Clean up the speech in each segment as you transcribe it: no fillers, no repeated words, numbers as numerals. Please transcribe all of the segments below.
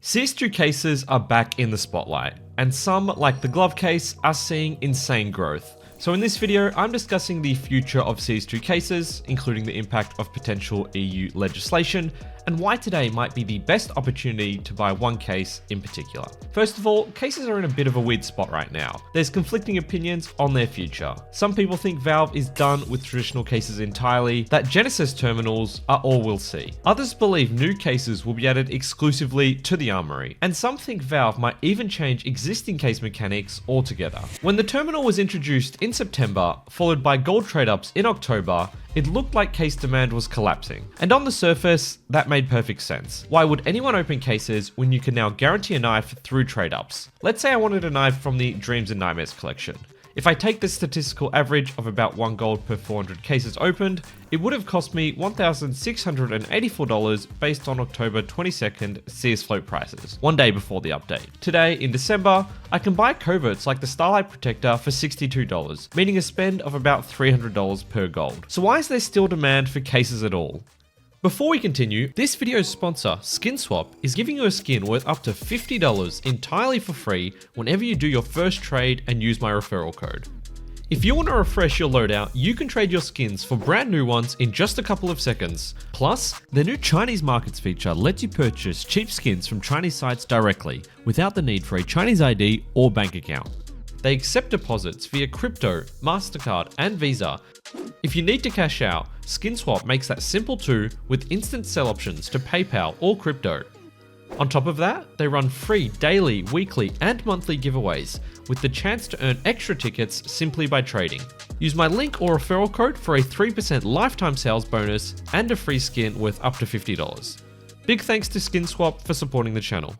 CS2 cases are back in the spotlight, and some, like the glove case, are seeing insane growth. So in this video, I'm discussing the future of CS2 cases, including the impact of potential EU legislation, and why today might be the best opportunity to buy one case in particular. First of all, cases are in a bit of a weird spot right now. There's conflicting opinions on their future. Some people think Valve is done with traditional cases entirely, that Genesis terminals are all we'll see. Others believe new cases will be added exclusively to the armory, and some think Valve might even change existing case mechanics altogether. When the terminal was introduced in September, followed by gold trade-ups in October, it looked like case demand was collapsing. And on the surface, that made perfect sense. Why would anyone open cases when you can now guarantee a knife through trade-ups? Let's say I wanted a knife from the Dreams and Nightmares collection. If I take the statistical average of about 1 gold per 400 cases opened, it would have cost me $1,684 based on October 22nd CS float prices, one day before the update. Today, in December, I can buy coverts like the Starlight Protector for $62, meaning a spend of about $300 per gold. So why is there still demand for cases at all? Before we continue, this video's sponsor, SkinSwap, is giving you a skin worth up to $50 entirely for free whenever you do your first trade and use my referral code. If you want to refresh your loadout, you can trade your skins for brand new ones in just a couple of seconds. Plus, the new Chinese markets feature lets you purchase cheap skins from Chinese sites directly without the need for a Chinese ID or bank account. They accept deposits via crypto, MasterCard, and Visa. If you need to cash out, SkinSwap makes that simple too, with instant sell options to PayPal or crypto. On top of that, they run free daily, weekly, and monthly giveaways, with the chance to earn extra tickets simply by trading. Use my link or referral code for a 3% lifetime sales bonus and a free skin worth up to $50. Big thanks to SkinSwap for supporting the channel.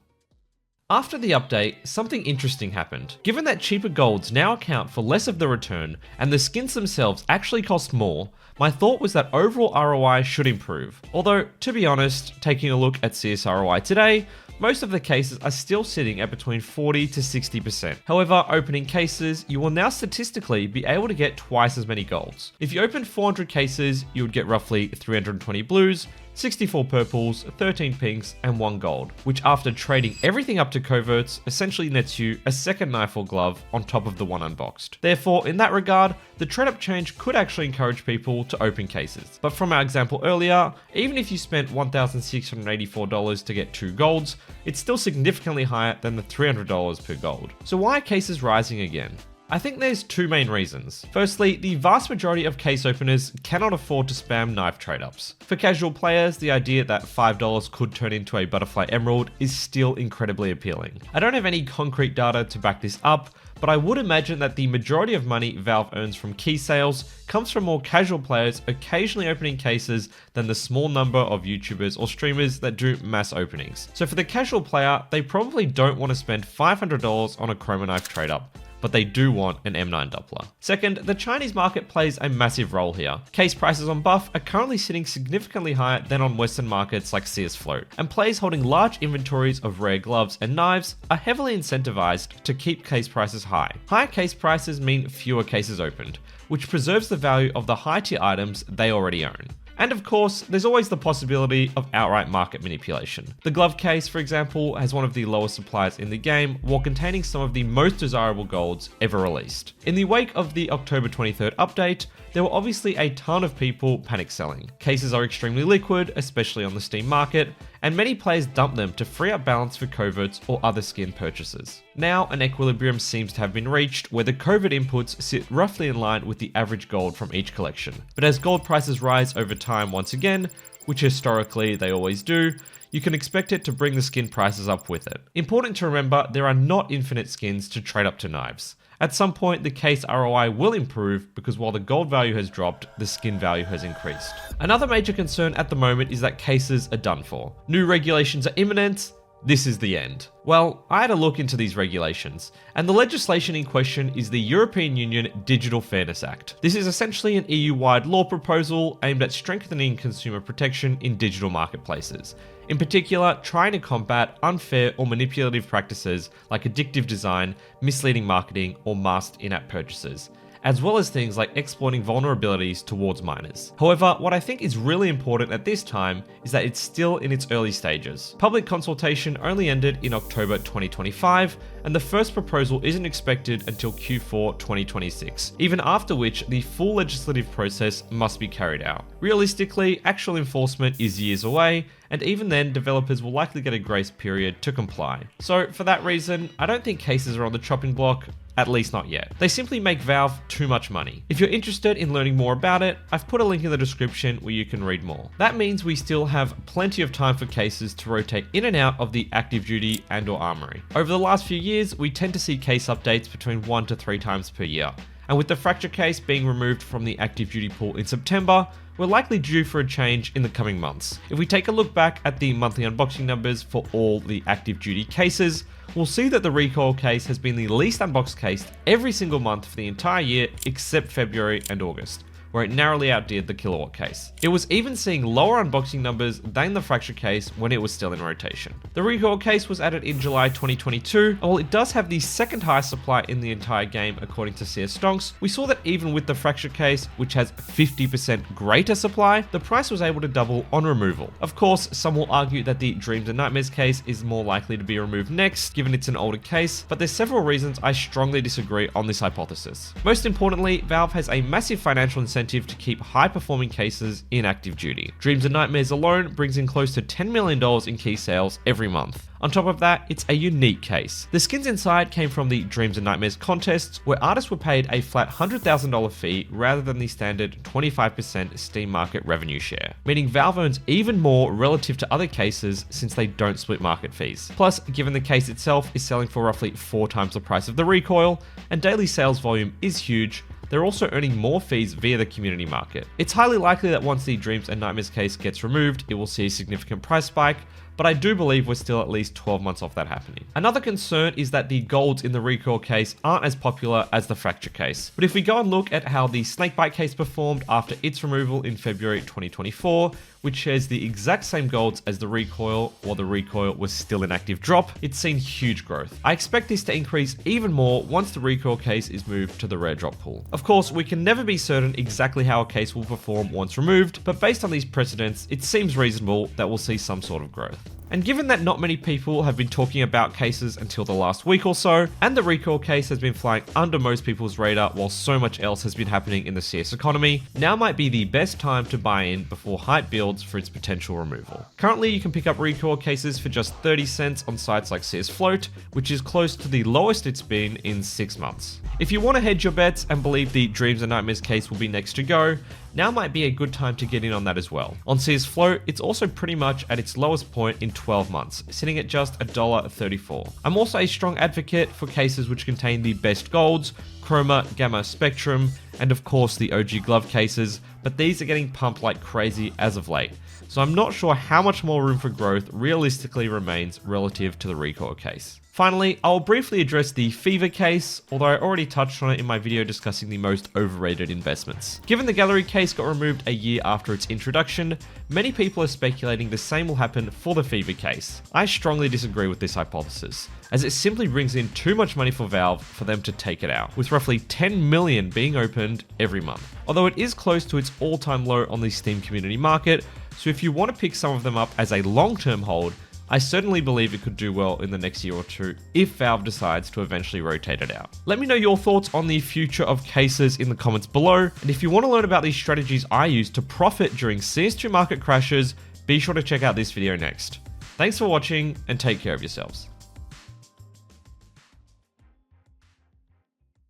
After the update, something interesting happened. Given that cheaper golds now account for less of the return, and the skins themselves actually cost more, my thought was that overall ROI should improve. Although, to be honest, taking a look at CS ROI today, most of the cases are still sitting at between 40 to 60%. However, opening cases, you will now statistically be able to get twice as many golds. If you opened 400 cases, you would get roughly 320 blues, 64 purples, 13 pinks, and 1 gold, which after trading everything up to coverts, essentially nets you a second knife or glove on top of the one unboxed. Therefore, in that regard, the trade-up change could actually encourage people to open cases. But from our example earlier, even if you spent $1,684 to get 2 golds, it's still significantly higher than the $300 per gold. So why are cases rising again? I think there's two main reasons. Firstly, the vast majority of case openers cannot afford to spam knife trade-ups. For casual players, the idea that $5 could turn into a butterfly emerald is still incredibly appealing. I don't have any concrete data to back this up, but I would imagine that the majority of money Valve earns from key sales comes from more casual players occasionally opening cases than the small number of YouTubers or streamers that do mass openings. So for the casual player, they probably don't want to spend $500 on a chroma knife trade-up, but they do want an M9 Doppler. Second, the Chinese market plays a massive role here. Case prices on Buff are currently sitting significantly higher than on Western markets like CS Float, and players holding large inventories of rare gloves and knives are heavily incentivized to keep case prices high. Higher case prices mean fewer cases opened, which preserves the value of the high tier items they already own. And of course, there's always the possibility of outright market manipulation. The glove case, for example, has one of the lowest supplies in the game while containing some of the most desirable golds ever released. In the wake of the October 23rd update, there were obviously a ton of people panic selling. Cases are extremely liquid, especially on the Steam market, and many players dump them to free up balance for coverts or other skin purchases. Now, an equilibrium seems to have been reached where the covert inputs sit roughly in line with the average gold from each collection. But as gold prices rise over time once again, which historically they always do, you can expect it to bring the skin prices up with it. Important to remember, there are not infinite skins to trade up to knives. At some point, the case ROI will improve because while the gold value has dropped, the skin value has increased. Another major concern at the moment is that cases are done for. New regulations are imminent. This is the end. Well, I had a look into these regulations, and the legislation in question is the European Union Digital Fairness Act. This is essentially an EU-wide law proposal aimed at strengthening consumer protection in digital marketplaces. In particular, trying to combat unfair or manipulative practices like addictive design, misleading marketing, or masked in-app purchases, as well as things like exploiting vulnerabilities towards miners. However, what I think is really important at this time is that it's still in its early stages. Public consultation only ended in October 2025, and the first proposal isn't expected until Q4 2026, even after which the full legislative process must be carried out. Realistically, actual enforcement is years away, and even then, developers will likely get a grace period to comply. So for that reason, I don't think cases are on the chopping block, at least not yet. They simply make Valve too much money. If you're interested in learning more about it, I've put a link in the description where you can read more. That means we still have plenty of time for cases to rotate in and out of the active duty and/or armory. Over the last few years, we tend to see case updates between 1 to 3 times per year. And with the fracture case being removed from the active duty pool in September, we're likely due for a change in the coming months. If we take a look back at the monthly unboxing numbers for all the active duty cases, we'll see that the Recoil case has been the least unboxed case every single month for the entire year except February and August, where it narrowly outdid the Kilowatt case. It was even seeing lower unboxing numbers than the fracture case when it was still in rotation. The Recoil case was added in July 2022, and while it does have the second highest supply in the entire game according to CS Stonks, we saw that even with the fracture case, which has 50% greater supply, the price was able to double on removal. Of course, some will argue that the Dreams and Nightmares case is more likely to be removed next, given it's an older case, but there's several reasons I strongly disagree on this hypothesis. Most importantly, Valve has a massive financial incentive to keep high-performing cases in active duty. Dreams and Nightmares alone brings in close to $10 million in key sales every month. On top of that, it's a unique case. The skins inside came from the Dreams and Nightmares contests, where artists were paid a flat $100,000 fee rather than the standard 25% Steam market revenue share, meaning Valve earns even more relative to other cases since they don't split market fees. Plus, given the case itself is selling for roughly 4 times the price of the Recoil, and daily sales volume is huge, they're also earning more fees via the community market. It's highly likely that once the Dreams and Nightmares case gets removed, it will see a significant price spike, but I do believe we're still at least 12 months off that happening. Another concern is that the golds in the Recoil case aren't as popular as the fracture case. But if we go and look at how the snakebite case performed after its removal in February 2024, which shares the exact same golds as the Recoil while the Recoil was still in active drop, it's seen huge growth. I expect this to increase even more once the Recoil case is moved to the rare drop pool. Of course, we can never be certain exactly how a case will perform once removed, but based on these precedents, it seems reasonable that we'll see some sort of growth. And given that not many people have been talking about cases until the last week or so, and the Recoil case has been flying under most people's radar while so much else has been happening in the CS economy, now might be the best time to buy in before hype builds for its potential removal. Currently, you can pick up Recoil cases for just 30 cents on sites like CS Float, which is close to the lowest it's been in 6 months. If you want to hedge your bets and believe the Dreams and Nightmares case will be next to go, now might be a good time to get in on that as well. On CS Float, it's also pretty much at its lowest point in 12 months, sitting at just $1.34. I'm also a strong advocate for cases which contain the best golds, Chroma, Gamma, Spectrum, and of course the OG glove cases, but these are getting pumped like crazy as of late. So I'm not sure how much more room for growth realistically remains relative to the Recoil case. Finally, I'll briefly address the Fever case, although I already touched on it in my video discussing the most overrated investments. Given the Gallery case got removed a year after its introduction, many people are speculating the same will happen for the Fever case. I strongly disagree with this hypothesis, as it simply brings in too much money for Valve for them to take it out, with roughly 10 million being opened every month. Although it is close to its all-time low on the Steam community market, so if you want to pick some of them up as a long-term hold, I certainly believe it could do well in the next year or two if Valve decides to eventually rotate it out. Let me know your thoughts on the future of cases in the comments below, and if you want to learn about these strategies I use to profit during CS2 market crashes, be sure to check out this video next. Thanks for watching and take care of yourselves.